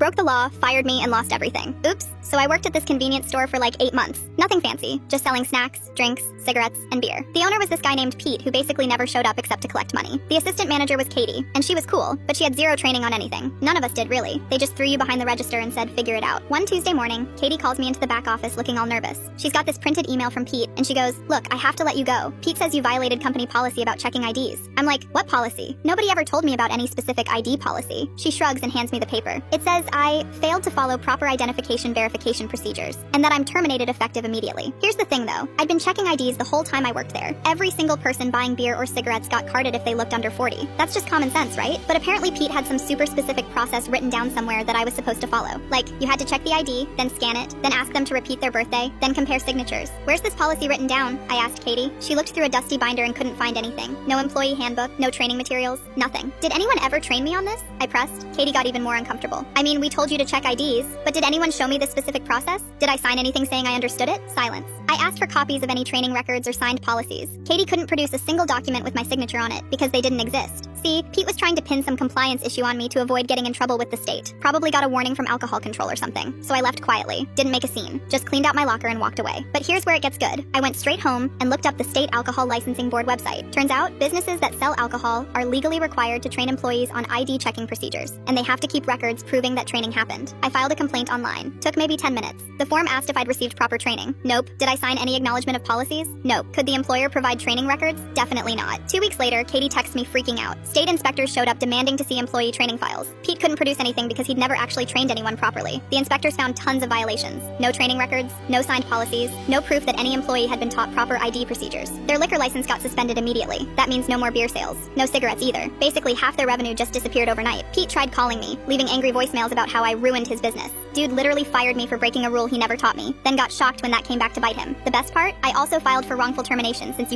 broke the law, fired me, and lost everything. Oops. So I worked at this convenience store for like 8 months. Nothing fancy, just selling snacks, drinks, cigarettes, and beer. The owner was this guy named Pete who basically never showed up except to collect money. The assistant manager was Katie, and she was cool, but she had zero training on anything. None of us did really. They just threw you behind the register and said figure it out. One Tuesday morning, Katie calls me into the back office looking all nervous. She's got this printed email from Pete, and she goes, "Look, I have to let you go. Pete says you violated company policy about checking IDs." I'm like, "What policy? Nobody ever told me about any specific ID policy." She shrugs and hands me the paper. It says I failed to follow proper identification verification procedures, and that I'm terminated effective immediately. Here's the thing though, I'd been checking IDs the whole time I worked there. Every single person buying beer or cigarettes got carded if they looked under 40. That's just common sense, right? But apparently Pete had some super specific process written down somewhere that I was supposed to follow. Like, you had to check the ID, then scan it, then ask them to repeat their birthday, then compare signatures. Where's this policy written down? I asked Katie. She looked through a dusty binder and couldn't find anything. No employee handbook, no training materials, nothing. Did anyone ever train me on this? I pressed. Katie got even more uncomfortable. I mean, we told you to check IDs, but did anyone show me the specific process? Did I sign anything saying I understood it? Silence. I asked for copies of any training records or signed policies. Katie couldn't produce a single document with my signature on it because they didn't exist. See, Pete was trying to pin some compliance issue on me to avoid getting in trouble with the state. Probably got a warning from alcohol control or something. So I left quietly, didn't make a scene, just cleaned out my locker and walked away. But here's where it gets good. I went straight home and looked up the State Alcohol Licensing Board website. Turns out, businesses that sell alcohol are legally required to train employees on ID checking procedures, and they have to keep records proving that training happened. I filed a complaint online. Took maybe 10 minutes. The form asked if I'd received proper training. Nope. Did I sign any acknowledgement of policies? Nope. Could the employer provide training records? Definitely not. 2 weeks later, Katie texts me freaking out. State inspectors showed up demanding to see employee training files. Pete couldn't produce anything because he'd never actually trained anyone properly. The inspectors found tons of violations. No training records, no signed policies, no proof that any employee had been taught proper ID procedures. Their liquor license got suspended immediately. That means no more beer sales. No cigarettes either. Basically, half their revenue just disappeared overnight. Pete tried calling me, leaving angry voicemails about how I ruined his business. Dude literally fired me for breaking a rule he never taught me, then got shocked when that came back to bite him. The best part? I also filed for wrongful termination since you can't